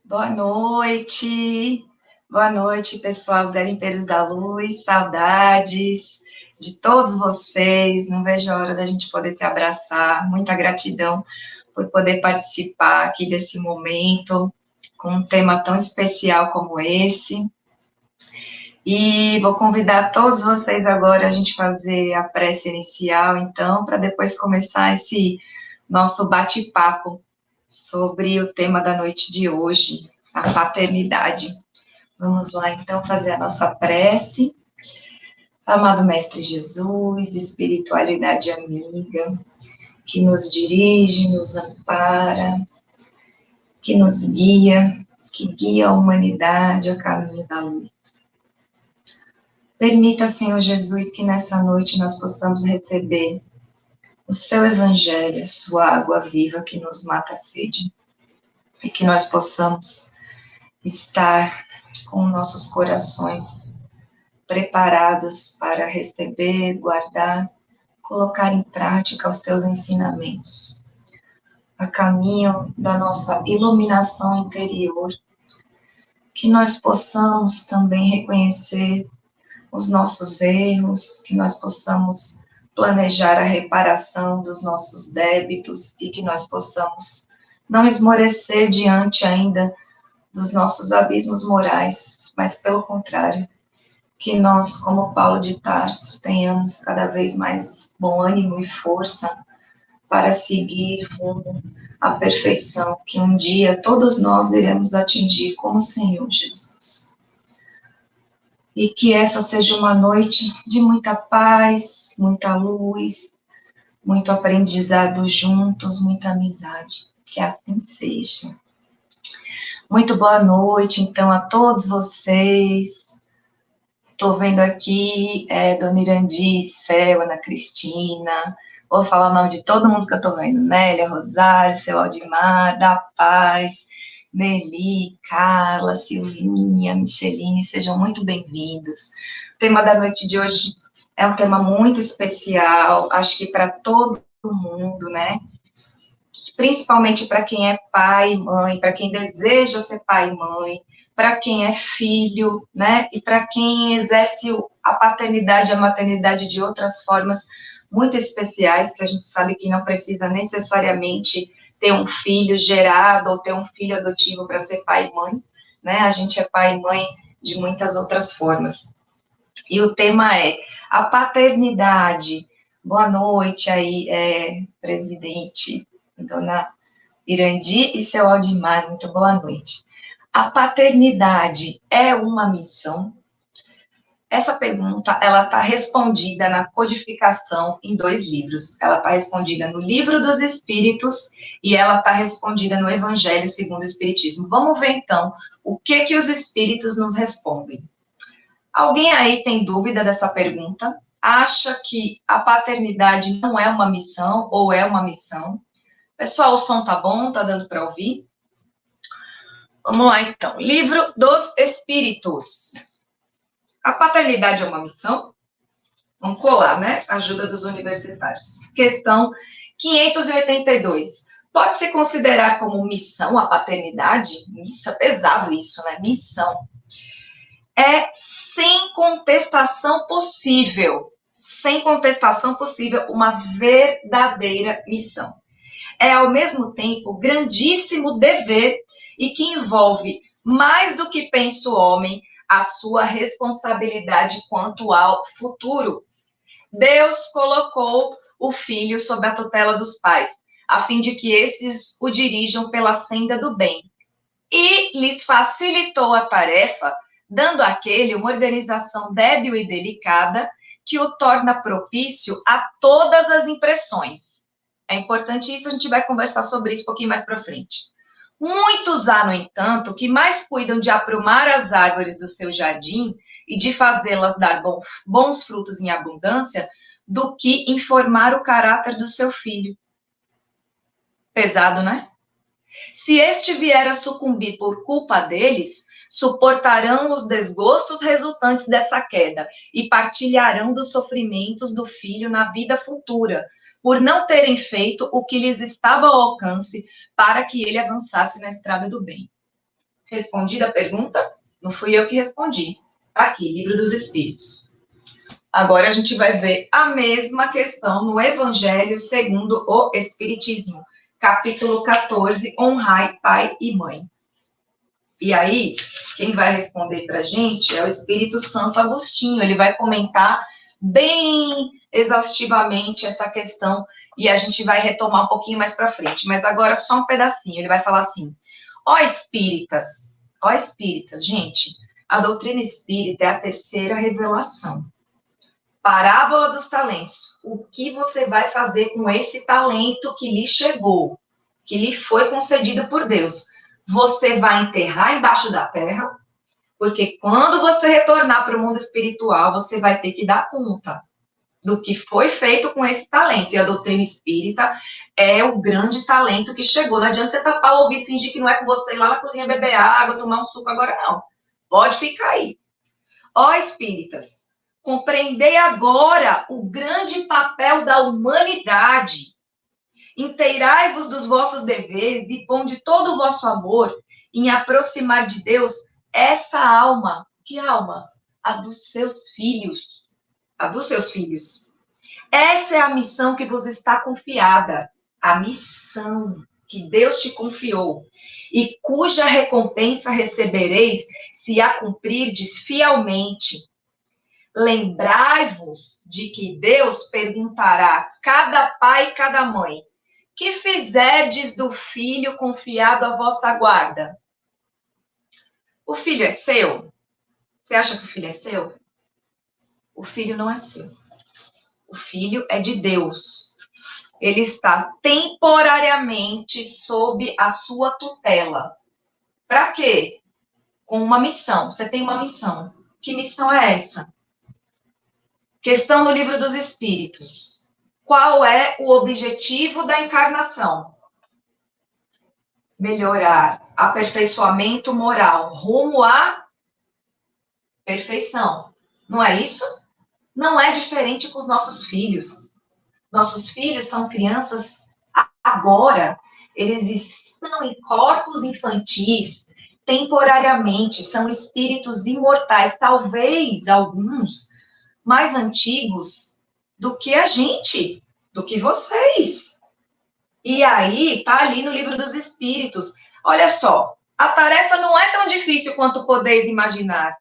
Boa noite, pessoal Garimpeiros da Luz, saudades de todos vocês, não vejo a hora da gente poder se abraçar, muita gratidão por poder participar aqui desse momento, com um tema tão especial como esse, e vou convidar todos vocês agora a gente fazer a prece inicial, então, para depois começar esse nosso bate-papo sobre o tema da noite de hoje, a paternidade. Vamos lá, então, fazer a nossa prece. Amado Mestre Jesus, espiritualidade amiga, que nos dirige, nos ampara, que nos guia, que guia a humanidade a caminho da luz. Permita, Senhor Jesus, que nessa noite nós possamos receber o seu evangelho, sua água viva que nos mata a sede, e que nós possamos estar com nossos corações preparados para receber, guardar, colocar em prática os teus ensinamentos, a caminho da nossa iluminação interior, que nós possamos também reconhecer os nossos erros, que nós possamos planejar a reparação dos nossos débitos e que nós possamos não esmorecer diante ainda dos nossos abismos morais, mas pelo contrário, que nós, como Paulo de Tarso, tenhamos cada vez mais bom ânimo e força para seguir rumo à perfeição, que um dia todos nós iremos atingir como o Senhor Jesus. E que essa seja uma noite de muita paz, muita luz, muito aprendizado juntos, muita amizade. Que assim seja. Muito boa noite, então, a todos vocês. Estou vendo aqui Dona Irandi, Céu, Ana Cristina. Vou falar o nome de todo mundo que eu estou vendo. Nélia, Rosário, Seu Aldimar, Da Paz, Nelly, Carla, Silvinha, Micheline, sejam muito bem-vindos. O tema da noite de hoje é um tema muito especial, acho que para todo mundo, né? Principalmente para quem é pai e mãe, para quem deseja ser pai e mãe, para quem é filho, né? E para quem exerce a paternidade e a maternidade de outras formas muito especiais, que a gente sabe que não precisa necessariamente ter um filho gerado ou ter um filho adotivo para ser pai e mãe, né? A gente é pai e mãe de muitas outras formas. E o tema é a paternidade. Boa noite aí, presidente, Dona Irandi e seu Aldimar, muito boa noite. A paternidade é uma missão? Essa pergunta, ela está respondida na codificação em 2 livros. Ela está respondida no Livro dos Espíritos e ela está respondida no Evangelho segundo o Espiritismo. Vamos ver, então, o que os Espíritos nos respondem. Alguém aí tem dúvida dessa pergunta? Acha que a paternidade não é uma missão ou é uma missão? Pessoal, o som tá bom? Tá dando para ouvir? Vamos lá, então. Livro dos Espíritos. A paternidade é uma missão? Vamos colar, né? Ajuda dos universitários. Questão 582. Pode-se considerar como missão a paternidade? Missa, pesado isso, né? Missão. É sem contestação possível, uma verdadeira missão. É, ao mesmo tempo, grandíssimo dever e que envolve, mais do que pensa o homem, a sua responsabilidade quanto ao futuro. Deus colocou o filho sob a tutela dos pais, a fim de que esses o dirijam pela senda do bem. E lhes facilitou a tarefa, dando àquele uma organização débil e delicada, que o torna propício a todas as impressões. É importante isso, a gente vai conversar sobre isso um pouquinho mais para frente. Muitos há, no entanto, que mais cuidam de aprumar as árvores do seu jardim e de fazê-las dar bons frutos em abundância, do que informar o caráter do seu filho. Pesado, né? Se este vier a sucumbir por culpa deles, suportarão os desgostos resultantes dessa queda e partilharão dos sofrimentos do filho na vida futura, por não terem feito o que lhes estava ao alcance para que ele avançasse na estrada do bem. Respondida a pergunta? Não fui eu que respondi. Tá aqui, Livro dos Espíritos. Agora a gente vai ver a mesma questão no Evangelho segundo o Espiritismo, capítulo 14, honrai pai e mãe. E aí, quem vai responder para a gente é o Espírito Santo Agostinho. Ele vai comentar bem exaustivamente essa questão e a gente vai retomar um pouquinho mais para frente. Mas agora só um pedacinho. Ele vai falar assim: ó espíritas, gente, a doutrina espírita é a terceira revelação. Parábola dos talentos. O que você vai fazer com esse talento que lhe chegou, que lhe foi concedido por Deus? Você vai enterrar embaixo da terra, porque quando você retornar para o mundo espiritual, você vai ter que dar conta do que foi feito com esse talento. E a doutrina espírita é o grande talento que chegou. Não adianta você tapar o ouvido e fingir que não é com você ir lá na cozinha beber água, tomar um suco agora, não. Pode ficar aí. Ó espíritas, compreendei agora o grande papel da humanidade. Inteirai-vos dos vossos deveres e ponde todo o vosso amor em aproximar de Deus essa alma. Que alma? A dos seus filhos. A dos seus filhos. Essa é a missão que vos está confiada. A missão que Deus te confiou. E cuja recompensa recebereis se a cumprirdes fielmente. Lembrai-vos de que Deus perguntará a cada pai e cada mãe: que fizerdes do filho confiado à vossa guarda? O filho é seu? Você acha que o filho é seu? O filho não é seu. O filho é de Deus. Ele está temporariamente sob a sua tutela. Para quê? Com uma missão. Você tem uma missão. Que missão é essa? Questão no Livro dos Espíritos. Qual é o objetivo da encarnação? Melhorar, aperfeiçoamento moral, rumo à perfeição. Não é isso? Não é diferente com os nossos filhos. Nossos filhos são crianças agora. Eles estão em corpos infantis, temporariamente, são espíritos imortais, talvez alguns mais antigos do que a gente, do que vocês. E aí, tá ali no Livro dos Espíritos. Olha só, a tarefa não é tão difícil quanto podeis imaginar.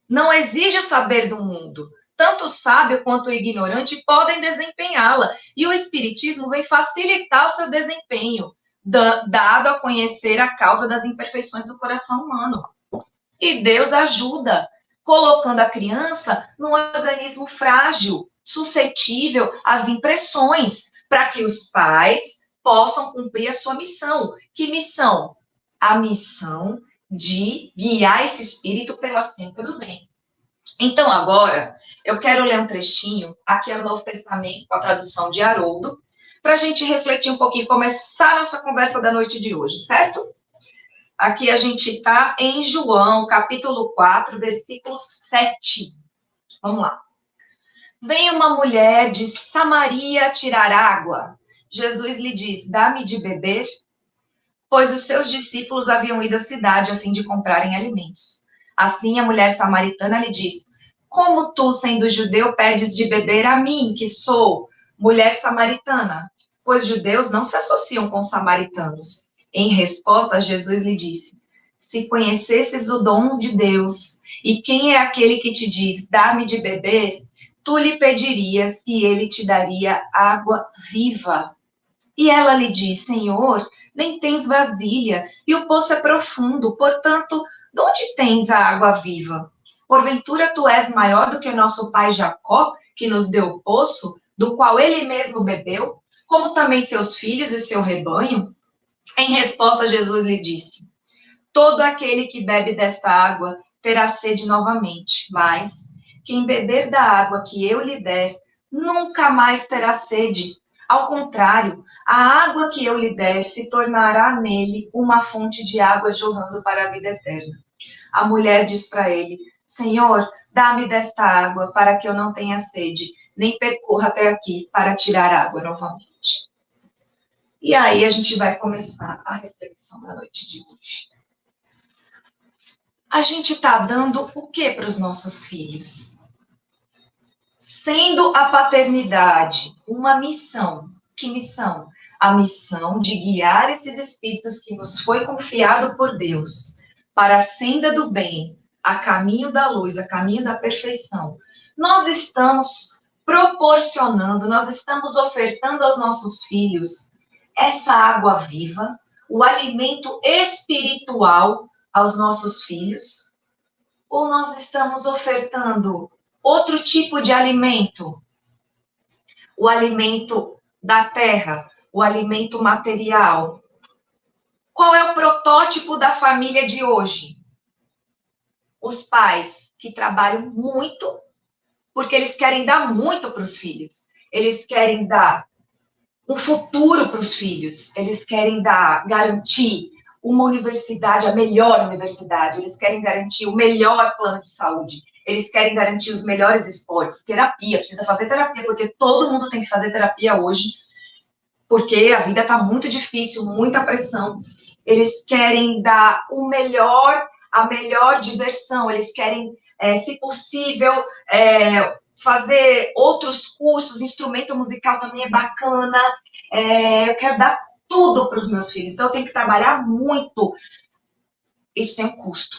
Não exige o saber do mundo. Tanto o sábio quanto o ignorante podem desempenhá-la. E o Espiritismo vem facilitar o seu desempenho, dado a conhecer a causa das imperfeições do coração humano. E Deus ajuda, colocando a criança num organismo frágil, suscetível às impressões, para que os pais possam cumprir a sua missão. Que missão? A missão de guiar esse espírito pela senda do bem. Então, agora, eu quero ler um trechinho, aqui é o Novo Testamento, com a tradução de Haroldo, para a gente refletir um pouquinho, começar a nossa conversa da noite de hoje, certo? Aqui a gente está em João, capítulo 4, versículo 7. Vamos lá. Vem uma mulher de Samaria tirar água. Jesus lhe diz: dá-me de beber, pois os seus discípulos haviam ido à cidade a fim de comprarem alimentos. Assim a mulher samaritana lhe diz: como tu, sendo judeu, pedes de beber a mim, que sou mulher samaritana? Pois judeus não se associam com samaritanos. Em resposta, Jesus lhe disse: se conhecesses o dom de Deus, e quem é aquele que te diz, dá-me de beber, tu lhe pedirias e ele te daria água viva. E ela lhe diz: Senhor, nem tens vasilha, e o poço é profundo, portanto, de onde tens a água viva? Porventura tu és maior do que o nosso pai Jacó, que nos deu o poço, do qual ele mesmo bebeu, como também seus filhos e seu rebanho? Em resposta, Jesus lhe disse: todo aquele que bebe desta água terá sede novamente, mas quem beber da água que eu lhe der, nunca mais terá sede. Ao contrário, a água que eu lhe der se tornará nele uma fonte de água jorrando para a vida eterna. A mulher diz para ele: Senhor, dá-me desta água para que eu não tenha sede, nem percorra até aqui para tirar água novamente. E aí a gente vai começar a reflexão da noite de hoje. a gente está dando o que para os nossos filhos? Sendo a paternidade uma missão. Que missão? A missão de guiar esses espíritos que nos foi confiado por Deus para a senda do bem, a caminho da luz, a caminho da perfeição. Nós estamos proporcionando, nós estamos ofertando aos nossos filhos essa água viva, o alimento espiritual aos nossos filhos, ou nós estamos ofertando outro tipo de alimento? O alimento da terra, o alimento material. Qual é o protótipo da família de hoje? Os pais que trabalham muito, porque eles querem dar muito para os filhos. Eles querem dar um futuro para os filhos. Eles querem garantir uma universidade, a melhor universidade. Eles querem garantir o melhor plano de saúde. Eles querem garantir os melhores esportes, terapia, precisa fazer terapia, porque todo mundo tem que fazer terapia hoje, porque a vida está muito difícil, muita pressão. Eles querem dar o melhor, a melhor diversão, eles querem, se possível, fazer outros cursos, instrumento musical também é bacana, eu quero dar tudo para os meus filhos, então eu tenho que trabalhar muito. Isso tem um custo,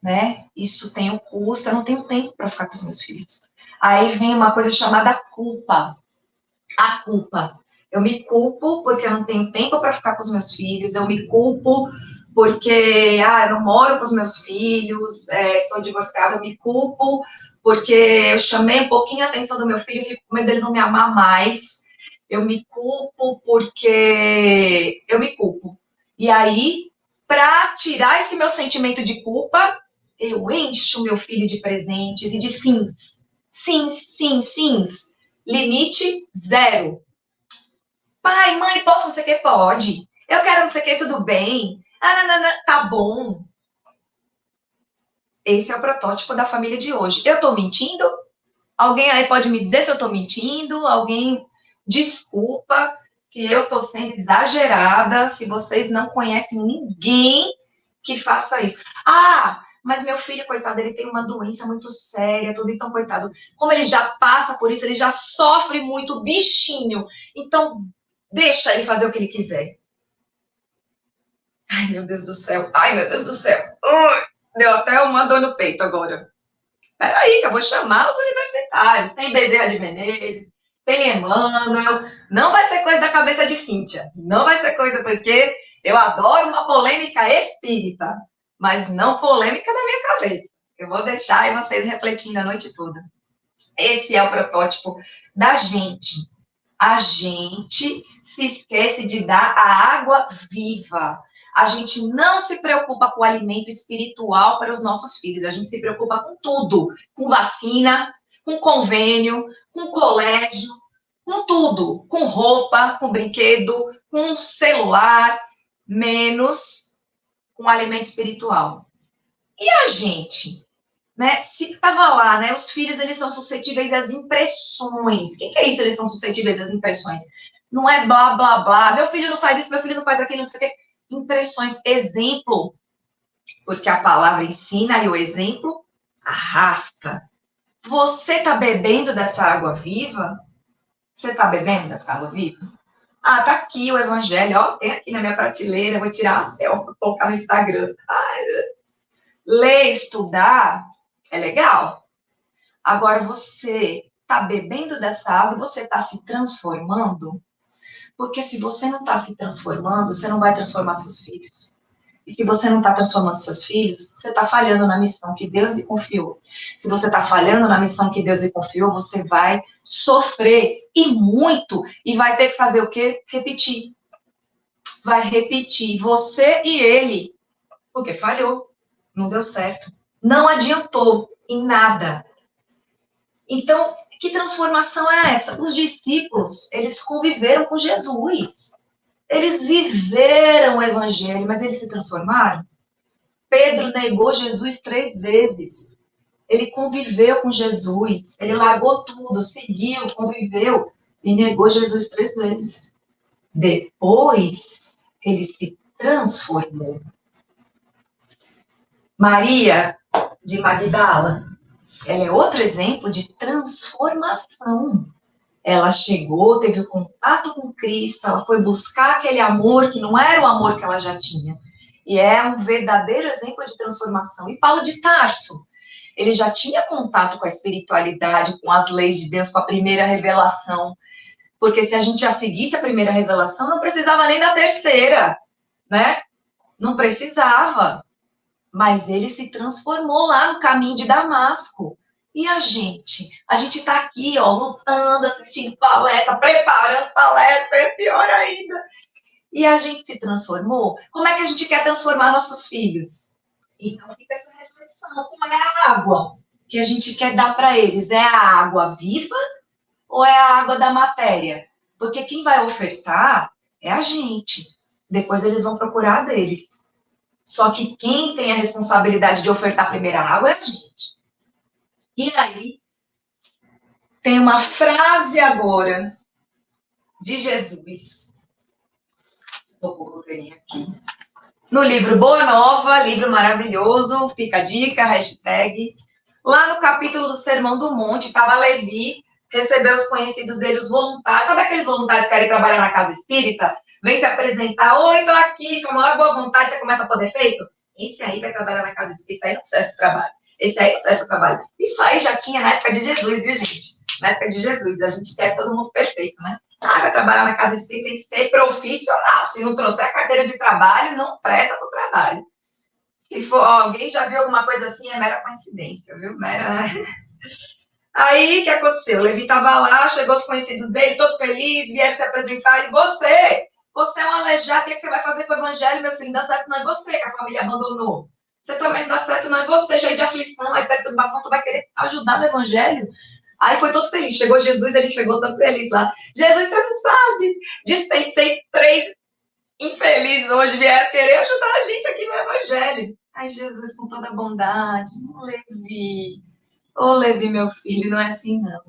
né? Isso tem um custo, eu não tenho tempo para ficar com os meus filhos. Aí vem uma coisa chamada culpa. A culpa. Eu me culpo porque eu não tenho tempo para ficar com os meus filhos, eu me culpo porque eu não moro com os meus filhos, sou divorciada, eu me culpo porque eu chamei um pouquinho a atenção do meu filho, fico com medo dele não me amar mais, eu me culpo porque eu me culpo. E aí, para tirar esse meu sentimento de culpa, eu encho meu filho de presentes e de sims. Sims, sims, sims. Limite zero. Pai, mãe, posso não sei o que? Pode. Eu quero não sei o que, tudo bem. Tá bom. Esse é o protótipo da família de hoje. Eu tô mentindo? Alguém aí pode me dizer se eu tô mentindo? Alguém, desculpa se eu tô sendo exagerada, se vocês não conhecem ninguém que faça isso. Mas meu filho, coitado, ele tem uma doença muito séria, tudo, então, coitado, como ele já passa por isso, ele já sofre muito, bichinho, então deixa ele fazer o que ele quiser. Ai, meu Deus do céu, ai, meu Deus do céu, deu até uma dor no peito agora. Peraí, que eu vou chamar os universitários, tem Bezerra de Menezes, tem Emmanuel, não vai ser coisa da cabeça de Cíntia, não vai ser coisa porque eu adoro uma polêmica espírita, mas não polêmica na minha cabeça. Eu vou deixar aí vocês refletindo a noite toda. Esse é o protótipo da gente. A gente se esquece de dar a água viva. A gente não se preocupa com o alimento espiritual para os nossos filhos. A gente se preocupa com tudo. Com vacina, com convênio, com colégio, com tudo. Com roupa, com brinquedo, com celular, menos com alimento espiritual. E a gente? Né? Se estava lá, né? Os filhos, eles são suscetíveis às impressões. O que é isso? Eles são suscetíveis às impressões. Não é blá, blá, blá. Meu filho não faz isso, meu filho não faz aquilo, não sei o quê. Impressões. Exemplo, porque a palavra ensina e o exemplo arrasta. Você está bebendo dessa água viva? Você está bebendo dessa água viva? Tá aqui o evangelho, ó, tem aqui na minha prateleira, vou tirar uma selfie, colocar no Instagram. Ler, estudar, é legal. Agora, você está bebendo dessa água e você está se transformando? Porque se você não está se transformando, você não vai transformar seus filhos. E se você não está transformando seus filhos, você está falhando na missão que Deus lhe confiou. Se você está falhando na missão que Deus lhe confiou, você vai sofrer, e muito, e vai ter que fazer o quê? Repetir. Vai repetir, você e ele, porque falhou, não deu certo, não adiantou em nada. Então, que transformação é essa? Os discípulos, eles conviveram com Jesus. Eles viveram o evangelho, mas eles se transformaram? Pedro negou Jesus 3 vezes. Ele conviveu com Jesus. Ele largou tudo, seguiu, conviveu e negou Jesus 3 vezes. Depois, ele se transformou. Maria de Magdala, ela é outro exemplo de transformação. Ela chegou, teve o contato com Cristo, ela foi buscar aquele amor que não era o amor que ela já tinha. E é um verdadeiro exemplo de transformação. E Paulo de Tarso, ele já tinha contato com a espiritualidade, com as leis de Deus, com a primeira revelação. Porque se a gente já seguisse a primeira revelação, não precisava nem da terceira, né? Não precisava. Mas ele se transformou lá no caminho de Damasco. E a gente? A gente está aqui, ó, lutando, assistindo palestra, preparando palestra, é pior ainda. E a gente se transformou? Como é que a gente quer transformar nossos filhos? Então fica essa reflexão. Como é a água que a gente quer dar para eles? É a água viva ou é a água da matéria? Porque quem vai ofertar é a gente. Depois eles vão procurar a deles. Só que quem tem a responsabilidade de ofertar a primeira água é a gente. E aí, tem uma frase agora de Jesus. Vou pôr o roteirinho aqui. No livro Boa Nova, livro maravilhoso, fica a dica, hashtag. Lá no capítulo do Sermão do Monte, estava Levi, recebeu os conhecidos dele, os voluntários. Sabe aqueles voluntários que querem trabalhar na casa espírita? Vem se apresentar, oi, tô aqui, com a maior boa vontade, você começa a poder feito? Esse aí vai trabalhar na casa espírita, esse aí não serve para trabalho. Esse aí não serve para trabalho. Isso aí já tinha na época de Jesus, viu, gente? Na época de Jesus, a gente quer todo mundo perfeito, né? Ah, vai trabalhar na casa espírita, tem que ser profissional. Se não trouxer a carteira de trabalho, não presta para o trabalho. Se for alguém já viu alguma coisa assim, é mera coincidência, viu? Mera. Aí, o que aconteceu? O Levi estava lá, chegou os conhecidos dele, todo feliz, vieram se apresentar, e você é um aleijado, o que você vai fazer com o evangelho, meu filho? Não dá certo, não é você que a família abandonou. Você também não dá certo, não é você, cheio de aflição, aí perturbação, tu vai querer ajudar no evangelho? Aí foi todo feliz, chegou Jesus, ele chegou tão feliz lá. Jesus, você não sabe, dispensei 3 infelizes hoje, vieram querer ajudar a gente aqui no evangelho. Aí Jesus, com toda a bondade, Levi, ô Levi, meu filho, não é assim não.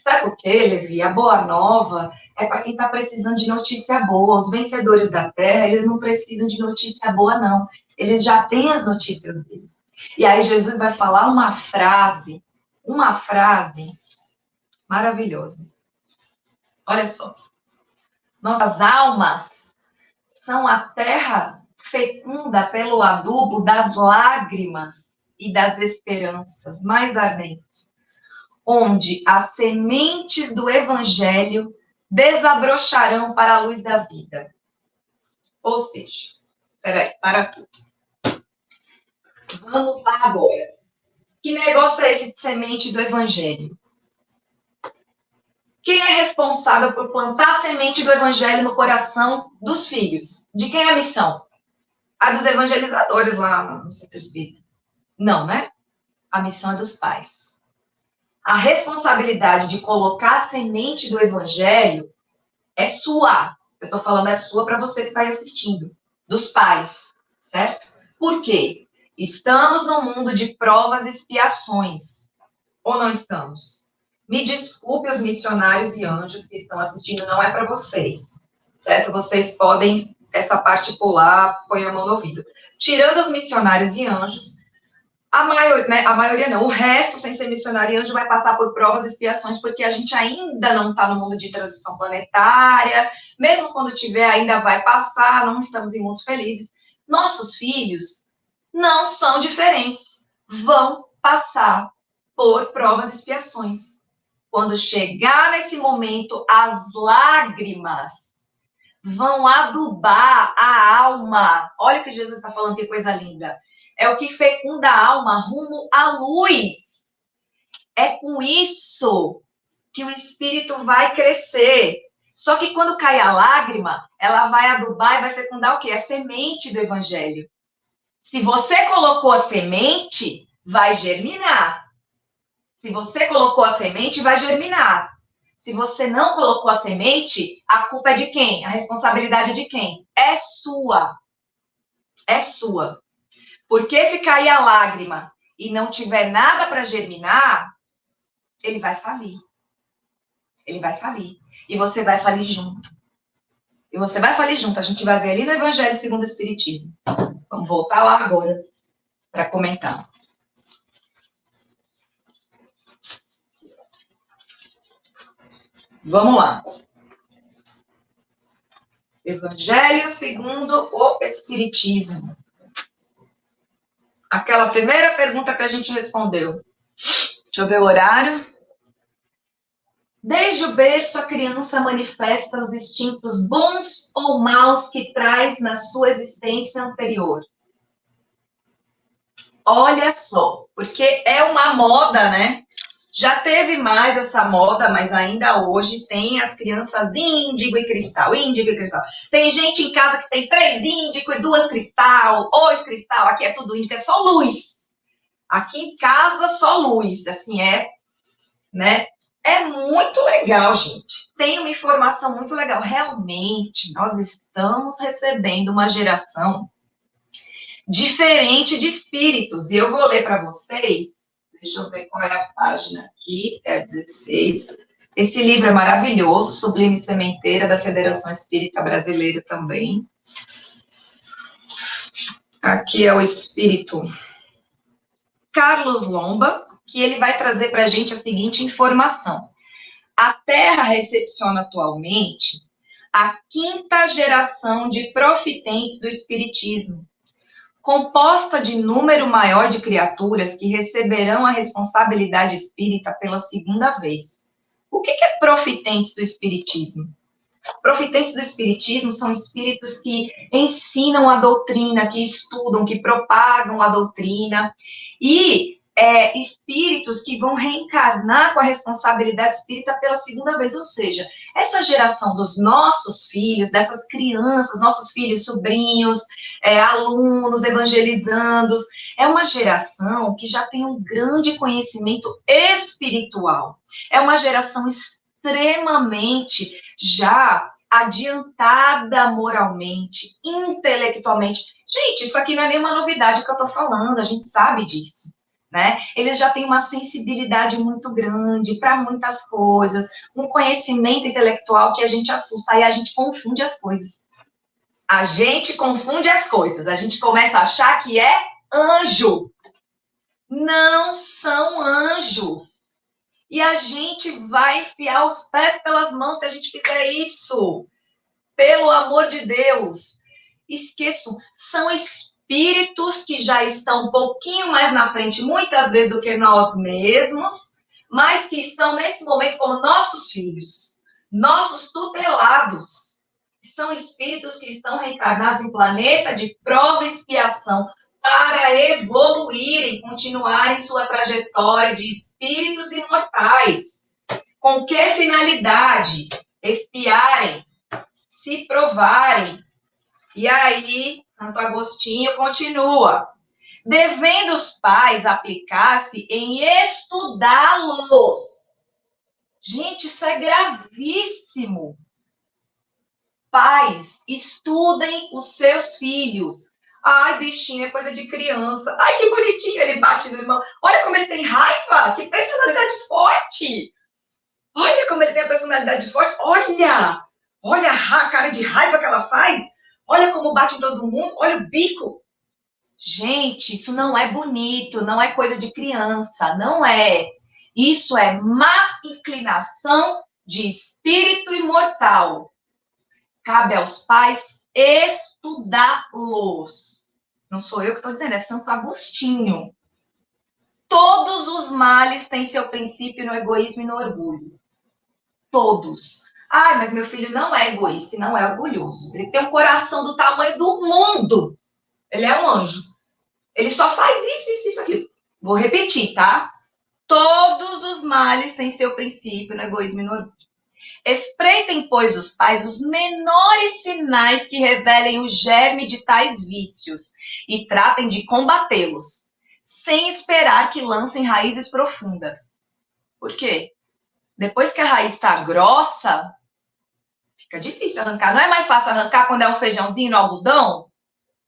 Sabe por quê, Levi? A boa nova é para quem está precisando de notícia boa. Os vencedores da terra, eles não precisam de notícia boa, não. Eles já têm as notícias dele. E aí Jesus vai falar uma frase maravilhosa. Olha só. Nossas almas são a terra fecunda pelo adubo das lágrimas e das esperanças mais ardentes, onde as sementes do evangelho desabrocharão para a luz da vida. Ou seja, peraí, para tudo. Vamos lá agora. Que negócio é esse de semente do evangelho? Quem é responsável por plantar a semente do evangelho no coração dos filhos? De quem é a missão? A dos evangelizadores lá no Centro Espírita. Não, né? A missão é dos pais. A responsabilidade de colocar a semente do evangelho é sua. Eu estou falando é sua para você que está aí assistindo. Dos pais, certo? Por quê? Estamos no mundo de provas e expiações. Ou não estamos? Me desculpe os missionários e anjos que estão assistindo, não é para vocês, certo? Vocês podem, essa parte pular, põe a mão no ouvido. Tirando os missionários e anjos, a maioria não, o resto, sem ser missionário e anjo, vai passar por provas e expiações, porque a gente ainda não está no mundo de transição planetária, mesmo quando tiver, ainda vai passar, não estamos em mundos felizes. Nossos filhos não são diferentes, vão passar por provas e expiações. Quando chegar nesse momento, as lágrimas vão adubar a alma. Olha o que Jesus está falando, que coisa linda. É o que fecunda a alma rumo à luz. É com isso que o espírito vai crescer. Só que quando cai a lágrima, ela vai adubar e vai fecundar o quê? A semente do evangelho. Se você colocou a semente, vai germinar. Se você colocou a semente, vai germinar. Se você não colocou a semente, a culpa é de quem? A responsabilidade é de quem? É sua. É sua. Porque se cair a lágrima e não tiver nada para germinar, ele vai falir. Ele vai falir. E você vai falir junto. E você vai falir junto. A gente vai ver ali no Evangelho segundo o Espiritismo. Vamos voltar lá agora para comentar. Vamos lá. Evangelho segundo o Espiritismo. Aquela primeira pergunta que a gente respondeu. Deixa eu ver o horário. Desde o berço, a criança manifesta os instintos bons ou maus que traz na sua existência anterior. Olha só, porque é uma moda, né? Já teve mais essa moda, mas ainda hoje tem as crianças índigo e cristal, índigo e cristal. Tem gente em casa que tem 3 índigo e 2 cristal, 8 cristal, aqui é tudo índigo, é só luz. Aqui em casa, só luz, assim, né? É muito legal, gente. Tem uma informação muito legal. Realmente, nós estamos recebendo uma geração diferente de espíritos. E eu vou ler para vocês. Deixa eu ver qual é a página aqui. É a 16. Esse livro é maravilhoso, Sublime Sementeira, da Federação Espírita Brasileira também. Aqui é o espírito Carlos Lomba, que ele vai trazer para a gente a seguinte informação. A Terra recepciona atualmente a 5ª geração de profitentes do Espiritismo, composta de número maior de criaturas que receberão a responsabilidade espírita pela 2ª vez. O que é profitentes do Espiritismo? Profitentes do Espiritismo são espíritos que ensinam a doutrina, que estudam, que propagam a doutrina, e espíritos que vão reencarnar com a responsabilidade espírita pela 2ª vez, ou seja, essa geração dos nossos filhos, dessas crianças, nossos filhos, sobrinhos, alunos, evangelizandos, é uma geração que já tem um grande conhecimento espiritual, é uma geração extremamente já adiantada moralmente, intelectualmente. Gente, isso aqui não é nenhuma novidade que eu estou falando, a gente sabe disso, né? Eles já têm uma sensibilidade muito grande para muitas coisas, um conhecimento intelectual que a gente assusta, aí a gente confunde as coisas. A gente confunde as coisas, a gente começa a achar que é anjo. Não são anjos. E a gente vai enfiar os pés pelas mãos se a gente fizer isso. Pelo amor de Deus. Esqueçam, são espíritos que já estão um pouquinho mais na frente, muitas vezes, do que nós mesmos, mas que estão nesse momento como nossos filhos, nossos tutelados. São espíritos que estão reencarnados em planeta de prova e expiação, para evoluírem, continuarem sua trajetória de espíritos imortais. Com que finalidade? Expiarem, se provarem. E aí, Santo Agostinho continua. Devendo os pais aplicar-se em estudá-los. Gente, isso é gravíssimo. Pais, estudem os seus filhos. Ai, bichinho, é coisa de criança. Ai, que bonitinho, ele bate no irmão. Olha como ele tem raiva, que personalidade forte. Olha como ele tem a personalidade forte. Olha a cara de raiva que ela faz. Olha como bate em todo mundo. Olha o bico. Gente, isso não é bonito, não é coisa de criança, não é. Isso é má inclinação de espírito imortal. Cabe aos pais estudá-los. Não sou eu que estou dizendo, é Santo Agostinho. Todos os males têm seu princípio no egoísmo e no orgulho. Todos. Ai, mas meu filho não é egoísta e não é orgulhoso. Ele tem um coração do tamanho do mundo. Ele é um anjo. Ele só faz isso, aquilo. Vou repetir, tá? Todos os males têm seu princípio no egoísmo e no orgulho. Espreitem, pois, os pais os menores sinais que revelem o germe de tais vícios e tratem de combatê-los, sem esperar que lancem raízes profundas. Por quê? Depois que a raiz está grossa, fica difícil arrancar. Não é mais fácil arrancar quando é um feijãozinho no algodão?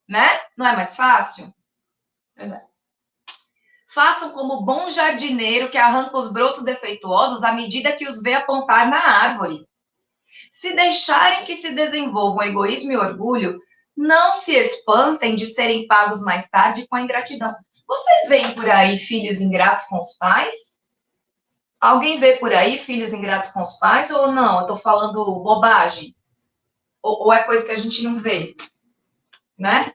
Né? Não é mais fácil? Façam como o bom jardineiro que arranca os brotos defeituosos à medida que os vê apontar na árvore. Se deixarem que se desenvolvam egoísmo e orgulho, não se espantem de serem pagos mais tarde com a ingratidão. Vocês veem por aí filhos ingratos com os pais? Alguém vê por aí filhos ingratos com os pais ou não? Eu tô falando bobagem? Ou é coisa que a gente não vê, né?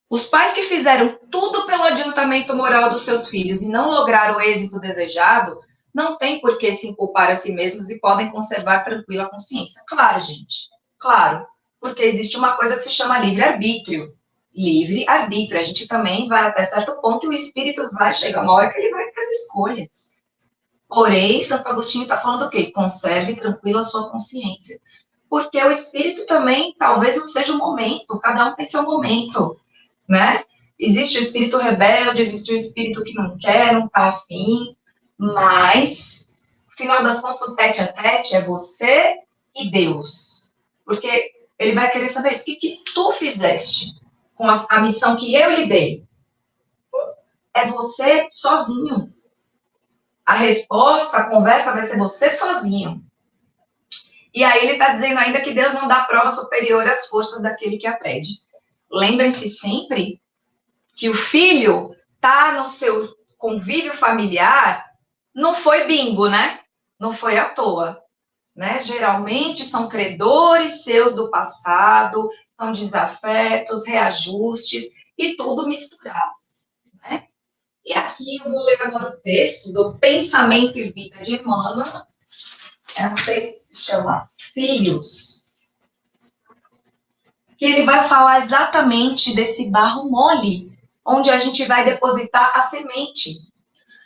Os pais que fizeram tudo pelo adiantamento moral dos seus filhos e não lograram o êxito desejado, não tem por que se inculpar a si mesmos e podem conservar tranquila consciência. Claro, gente, claro, porque existe uma coisa que se chama livre-arbítrio. Livre-arbítrio, a gente também vai até certo ponto e o espírito vai chegar uma hora que ele vai ter as escolhas. Porém, Santo Agostinho está falando o quê? Conserve tranquila a sua consciência. Porque o espírito também, talvez não seja o momento, cada um tem seu momento, né? Existe o espírito rebelde, existe o espírito que não quer, não está afim, mas, no final das contas, o tete a tete é você e Deus. Porque ele vai querer saber isso. O que tu fizeste com a missão que eu lhe dei? É você sozinho. A resposta, a conversa vai ser você sozinho. E aí ele está dizendo ainda que Deus não dá prova superior às forças daquele que a pede. Lembrem-se sempre que o filho está no seu convívio familiar, não foi bingo, né? Não foi à toa. Né? Geralmente são credores seus do passado, são desafetos, reajustes e tudo misturado. Né? E aqui eu vou ler agora o texto do Pensamento e Vida de Emmanuel. É um texto que se chama Filhos, que ele vai falar exatamente desse barro mole, onde a gente vai depositar a semente.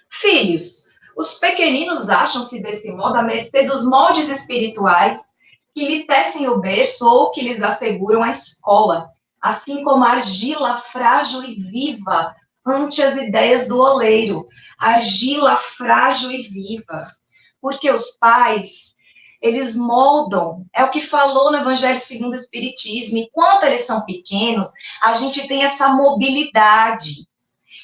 Filhos, os pequeninos acham-se desse modo à mercê dos moldes espirituais que lhe tecem o berço ou que lhes asseguram a escola, assim como a argila frágil e viva ante as ideias do oleiro. Argila frágil e viva. Porque os pais, eles moldam, é o que falou no Evangelho segundo o Espiritismo. Enquanto eles são pequenos, a gente tem essa mobilidade.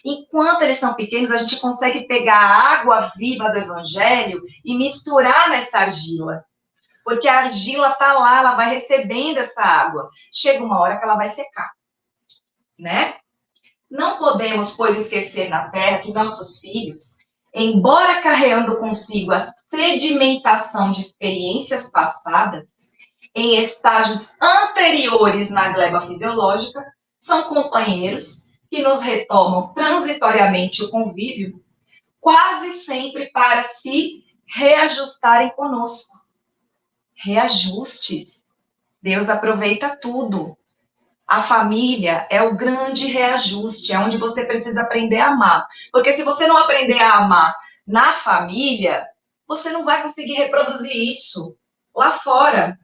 Enquanto eles são pequenos, a gente consegue pegar a água viva do Evangelho e misturar nessa argila. Porque a argila está lá, ela vai recebendo essa água. Chega uma hora que ela vai secar, né? Não podemos, pois, esquecer na Terra que nossos filhos, embora carregando consigo a sedimentação de experiências passadas, em estágios anteriores na gleba fisiológica, são companheiros que nos retomam transitoriamente o convívio, quase sempre para se reajustarem conosco. Reajustes. Deus aproveita tudo. A família é o grande reajuste, é onde você precisa aprender a amar. Porque se você não aprender a amar na família, você não vai conseguir reproduzir isso lá fora.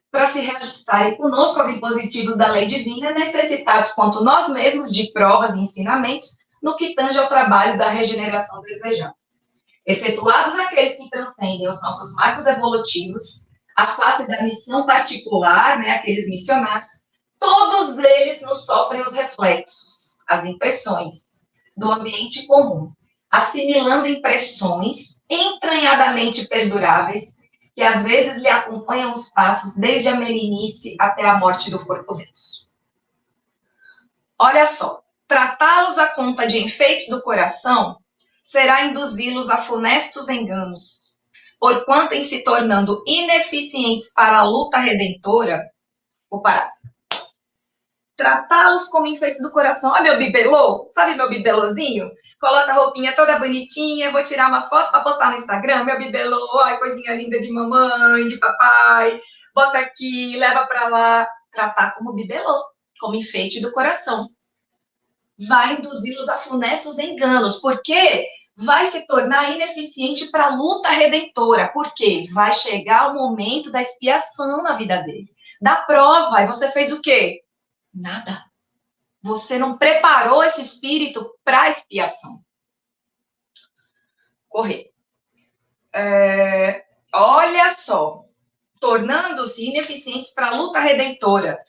Para se reajustarem conosco aos impositivos da lei divina, necessitados quanto nós mesmos de provas e ensinamentos no que tange ao trabalho da regeneração desejada. Excetuados aqueles que transcendem os nossos marcos evolutivos, a face da missão particular, né, aqueles missionários, todos eles nos sofrem os reflexos, as impressões do ambiente comum, assimilando impressões entranhadamente perduráveis que às vezes lhe acompanham os passos desde a meninice até a morte do corpo denso. Olha só, tratá-los à conta de enfeites do coração será induzi-los a funestos enganos, porquanto em se tornando ineficientes para a luta redentora, vou parar. Tratá-los como enfeites do coração. Olha meu bibelô, sabe meu bibelôzinho? Coloca a roupinha toda bonitinha, vou tirar uma foto para postar no Instagram, meu bibelô, ai, coisinha linda de mamãe, de papai, bota aqui, leva para lá. Tratar como bibelô, como enfeite do coração. Vai induzi-los a funestos enganos, porque vai se tornar ineficiente para a luta redentora, porque vai chegar o momento da expiação na vida dele, da prova, e você fez o quê? Nada. Você não preparou esse espírito para a expiação. Correr. Olha só, tornando-se ineficientes para a luta redentora.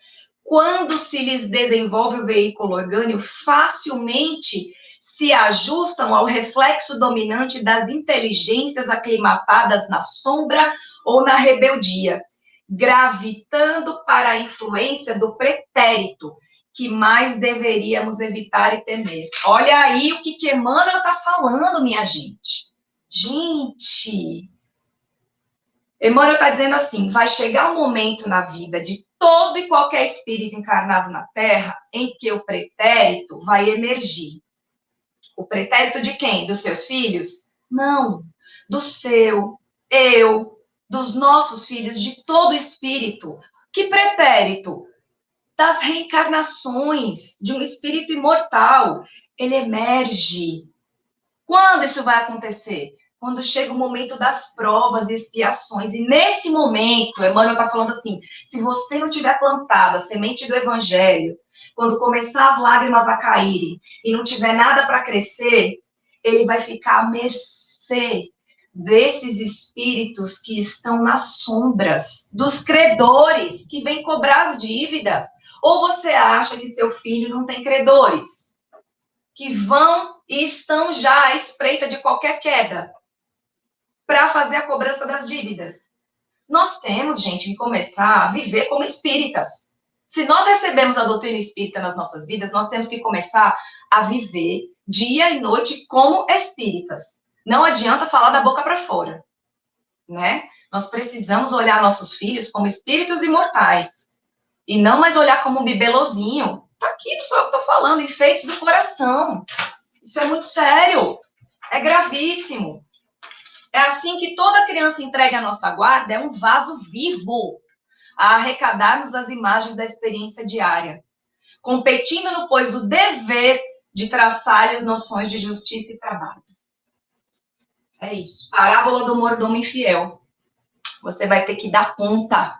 Quando se lhes desenvolve o veículo orgânico, facilmente se ajustam ao reflexo dominante das inteligências aclimatadas na sombra ou na rebeldia. gravitando para a influência do pretérito, que mais deveríamos evitar e temer. Olha aí o que Emmanuel está falando, minha gente. Gente, Emmanuel está dizendo assim, vai chegar um momento na vida de todo e qualquer espírito encarnado na Terra em que o pretérito vai emergir. O pretérito de quem? Dos seus filhos? Não, do seu, eu, dos nossos filhos, de todo espírito. Que pretérito? Das reencarnações de um espírito imortal. Ele emerge. Quando isso vai acontecer? Quando chega o momento das provas e expiações. E nesse momento, Emmanuel está falando assim, se você não tiver plantado a semente do evangelho, quando começar as lágrimas a caírem e não tiver nada para crescer, ele vai ficar à mercê desses espíritos que estão nas sombras, dos credores que vêm cobrar as dívidas. Ou você acha que seu filho não tem credores? Que vão e estão já à espreita de qualquer queda para fazer a cobrança das dívidas. Nós temos, gente, que começar a viver como espíritas. Se nós recebemos a doutrina espírita nas nossas vidas, nós temos que começar a viver dia e noite como espíritas. Não adianta falar da boca para fora, né? Nós precisamos olhar nossos filhos como espíritos imortais e não mais olhar como um bibelozinho. Tá aqui, não sou eu que estou falando, enfeites do coração. Isso é muito sério, é gravíssimo. É assim que toda criança entregue à nossa guarda é um vaso vivo a arrecadar-nos as imagens da experiência diária, competindo-no, pois, o dever de traçar as noções de justiça e trabalho. É isso. Parábola do mordomo infiel. Você vai ter que dar conta.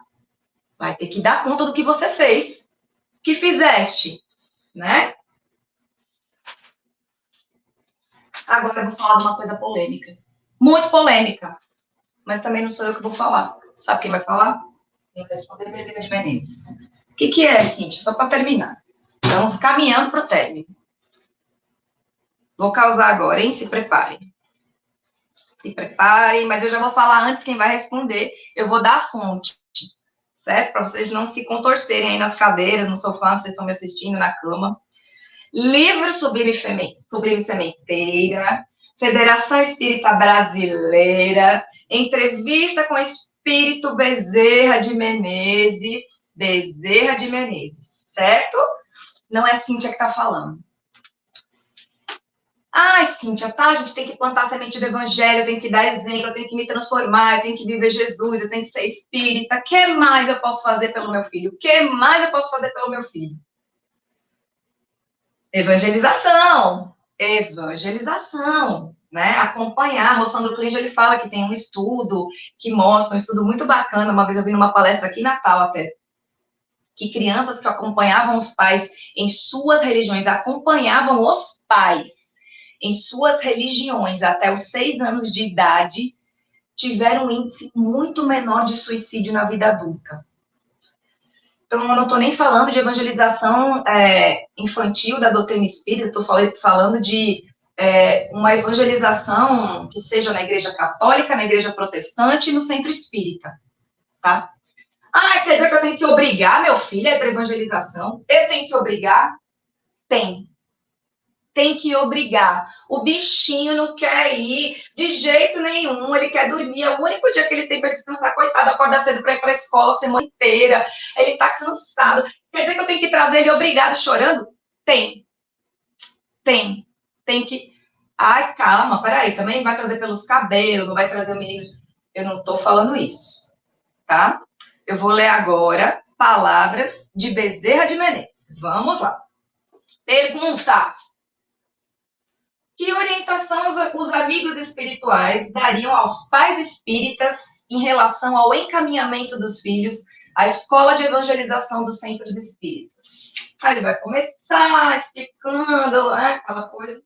Vai ter que dar conta do que você fez. Que fizeste, né? Agora eu vou falar de uma coisa polêmica. Muito polêmica. Mas também não sou eu que vou falar. Sabe quem vai falar? Quem vai responder Bezerra de Menezes. O que é, Cíntia? Só para terminar. Estamos caminhando para o término. Vou causar agora, hein? Se preparem. Se preparem, mas eu já vou falar antes quem vai responder. Eu vou dar a fonte, certo? Para vocês não se contorcerem aí nas cadeiras, no sofá, onde vocês estão me assistindo, na cama. Livro Sublime Sementeira, Federação Espírita Brasileira, entrevista com o Espírito Bezerra de Menezes, certo? Não é Cíntia que está falando. Ai, Cíntia, tá? A gente tem que plantar a semente do evangelho, eu tenho que dar exemplo, eu tenho que me transformar, eu tenho que viver Jesus, eu tenho que ser espírita. O que mais eu posso fazer pelo meu filho? O que mais eu posso fazer pelo meu filho? Evangelização, né? Acompanhar. O Sandro Clígio, ele fala que tem um estudo que mostra, um estudo muito bacana, uma vez eu vi numa palestra aqui em Natal até, que crianças que acompanhavam os pais em suas religiões, acompanhavam os pais em suas religiões até os 6 anos de idade, tiveram um índice muito menor de suicídio na vida adulta. Então, eu não estou nem falando de evangelização infantil da doutrina espírita, estou falando de uma evangelização que seja na igreja católica, na igreja protestante e no centro espírita, tá? Ah, quer dizer que eu tenho que obrigar meu filho a ir para evangelização? Eu tenho que obrigar? Tem que obrigar. O bichinho não quer ir de jeito nenhum, ele quer dormir. É o único dia que ele tem para descansar, coitado, acordar cedo para ir para a escola a semana inteira. Ele está cansado. Quer dizer que eu tenho que trazer ele obrigado chorando? Tem que... Ai, calma, peraí, também vai trazer pelos cabelos, não vai trazer o menino... Eu não estou falando isso, tá? Eu vou ler agora palavras de Bezerra de Menezes. Vamos lá. Pergunta. Que orientação os amigos espirituais dariam aos pais espíritas em relação ao encaminhamento dos filhos à escola de evangelização dos centros espíritas? Aí ele vai começar explicando, né, aquela coisa.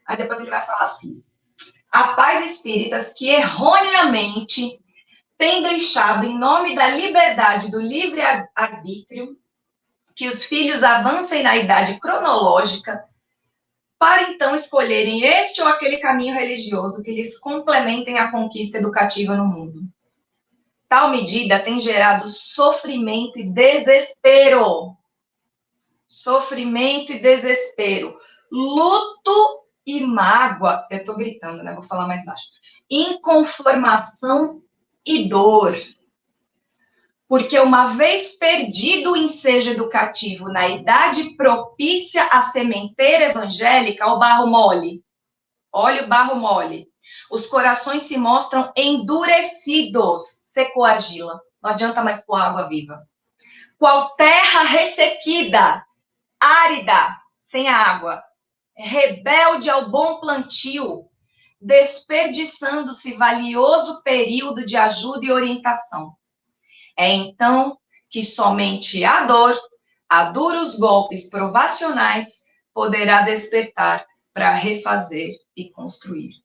Aí depois ele vai falar assim. Há pais espíritas que erroneamente têm deixado, em nome da liberdade do livre-arbítrio, que os filhos avancem na idade cronológica para então escolherem este ou aquele caminho religioso que lhes complementem a conquista educativa no mundo. tal medida tem gerado sofrimento e desespero. Sofrimento e desespero. Luto e mágoa. Eu tô gritando, né? Vou falar mais baixo. Inconformação e dor. Porque uma vez perdido o ensejo educativo na idade propícia à sementeira evangélica, o barro mole. Olha o barro mole. Os corações se mostram endurecidos, secou a argila. Não adianta mais pôr água viva. Qual terra ressequida, árida, sem água, rebelde ao bom plantio, desperdiçando-se valioso período de ajuda e orientação. É então que somente a dor, a duros golpes provacionais, poderá despertar para refazer e construir.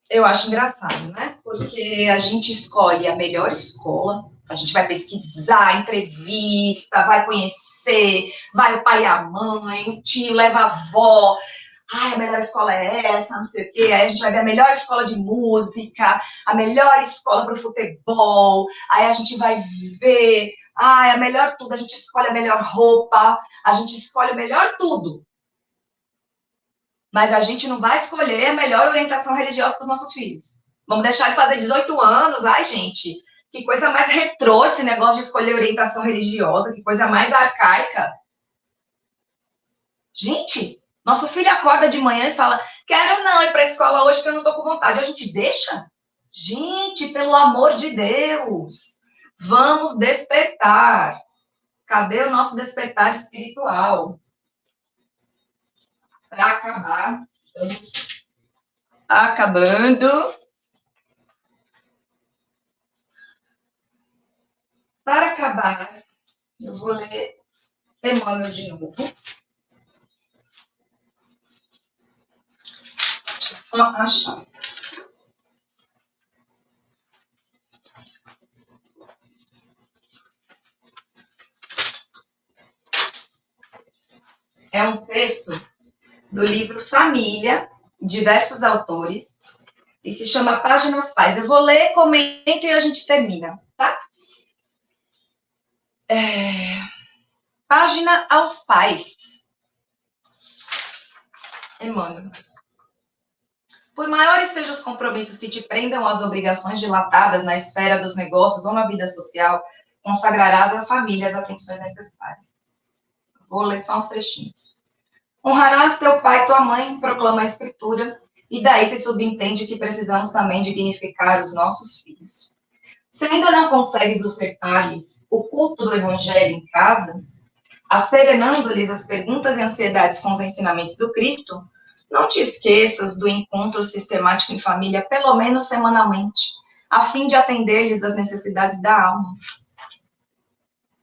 Eu acho engraçado, né? Porque a gente escolhe a melhor escola, a gente vai pesquisar, entrevista, vai conhecer, vai o pai e a mãe, o tio leva a avó. Ai, a melhor escola é essa, não sei o quê. Aí a gente vai ver a melhor escola de música, a melhor escola para o futebol. Aí a gente vai ver, ai, a melhor tudo. A gente escolhe a melhor roupa, a gente escolhe o melhor tudo. Mas a gente não vai escolher a melhor orientação religiosa para os nossos filhos. Vamos deixar de fazer 18 anos. Ai, gente, que coisa mais retrô esse negócio de escolher orientação religiosa, que coisa mais arcaica. Gente, nosso filho acorda de manhã e fala, quero não ir para a escola hoje que eu não estou com vontade. A gente deixa? Gente, pelo amor de Deus, vamos despertar. Cadê o nosso despertar espiritual? Para acabar, estamos acabando. Para acabar, eu vou ler Emmanuel de novo. Deixa eu só achar. É um texto do livro Família, diversos autores, e se chama Página aos Pais. Eu vou ler, comento e a gente termina, tá? Página aos Pais. Emmanuel. Por maiores sejam os compromissos que te prendam às obrigações dilatadas na esfera dos negócios ou na vida social, consagrarás à família as atenções necessárias. Vou ler só uns trechinhos. Honrarás teu pai e tua mãe, proclama a Escritura, e daí se subentende que precisamos também dignificar os nossos filhos. Se ainda não consegues ofertar-lhes o culto do Evangelho em casa, asserenando-lhes as perguntas e ansiedades com os ensinamentos do Cristo, não te esqueças do encontro sistemático em família, pelo menos semanalmente, a fim de atender-lhes as necessidades da alma.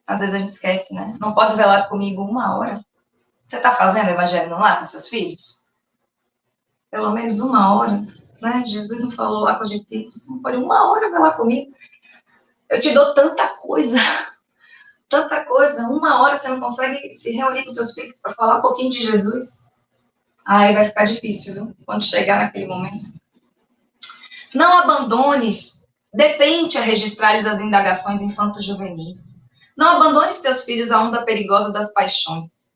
Às vezes a gente esquece, né? Não pode velar comigo 1 hora? Você está fazendo o evangelho no lar com seus filhos? Pelo menos 1 hora, né? Jesus não falou lá com os discípulos, você não pode 1 hora velar comigo. Eu te dou tanta coisa, 1 hora você não consegue se reunir com seus filhos para falar um pouquinho de Jesus? Aí vai ficar difícil, viu? Quando chegar naquele momento. Não abandones, detente a registrares as indagações infanto-juvenis. Não abandones teus filhos à onda perigosa das paixões.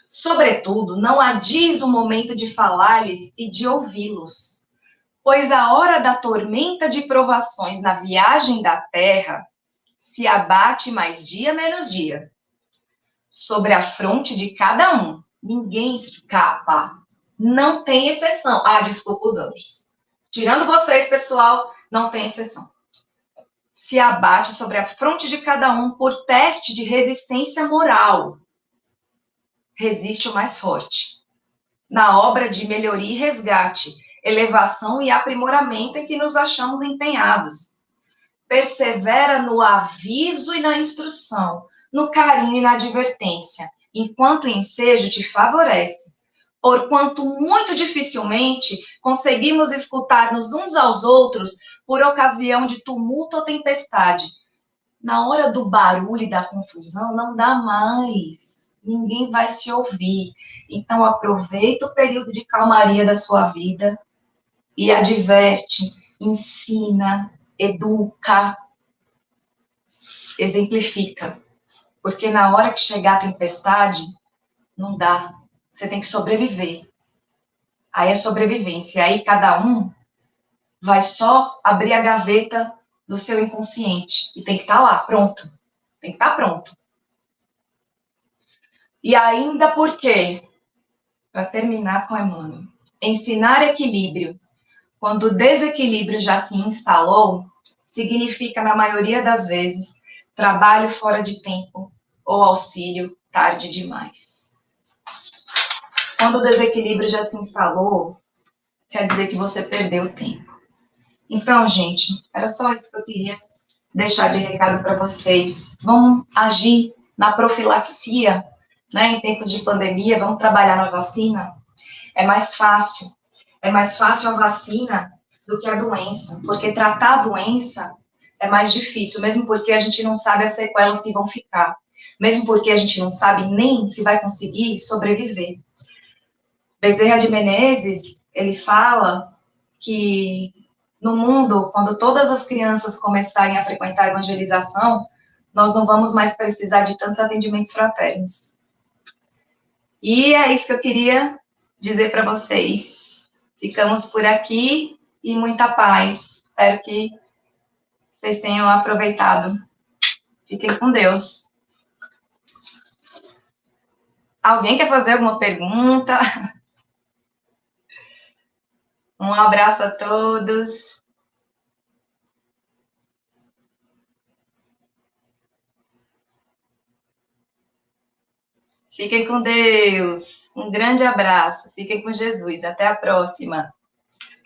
Sobretudo, não adies o momento de falar-lhes e de ouvi-los, pois a hora da tormenta de provações na viagem da terra se abate mais dia menos dia. Sobre a fronte de cada um, ninguém escapa. Não tem exceção. Ah, desculpa os anjos. Tirando vocês, pessoal, não tem exceção. Se abate sobre a fronte de cada um por teste de resistência moral. Resiste o mais forte. Na obra de melhoria e resgate, elevação e aprimoramento em que nos achamos empenhados. Persevera no aviso e na instrução, no carinho e na advertência, enquanto o ensejo te favorece, porquanto muito dificilmente conseguimos escutar-nos uns aos outros por ocasião de tumulto ou tempestade. Na hora do barulho e da confusão, não dá mais. Ninguém vai se ouvir. Então, aproveita o período de calmaria da sua vida e adverte, ensina, educa, exemplifica. Porque na hora que chegar a tempestade, não dá. Você tem que sobreviver. Aí é sobrevivência. Aí cada um vai só abrir a gaveta do seu inconsciente. E tem que estar lá, pronto. Tem que estar pronto. E ainda por quê? Para terminar com Emmanuel. Ensinar equilíbrio, quando o desequilíbrio já se instalou, significa, na maioria das vezes, trabalho fora de tempo ou auxílio tarde demais. Quando o desequilíbrio já se instalou, quer dizer que você perdeu tempo. Então, gente, era só isso que eu queria deixar de recado para vocês. Vamos agir na profilaxia, né, em tempos de pandemia, vamos trabalhar na vacina. É mais fácil a vacina do que a doença, porque tratar a doença é mais difícil, mesmo porque a gente não sabe as sequelas que vão ficar, mesmo porque a gente não sabe nem se vai conseguir sobreviver. Bezerra de Menezes, ele fala que no mundo, quando todas as crianças começarem a frequentar a evangelização, nós não vamos mais precisar de tantos atendimentos fraternos. E é isso que eu queria dizer para vocês. Ficamos por aqui e muita paz. Espero que vocês tenham aproveitado. Fiquem com Deus. Alguém quer fazer alguma pergunta? Um abraço a todos. Fiquem com Deus. Um grande abraço. Fiquem com Jesus. Até a próxima.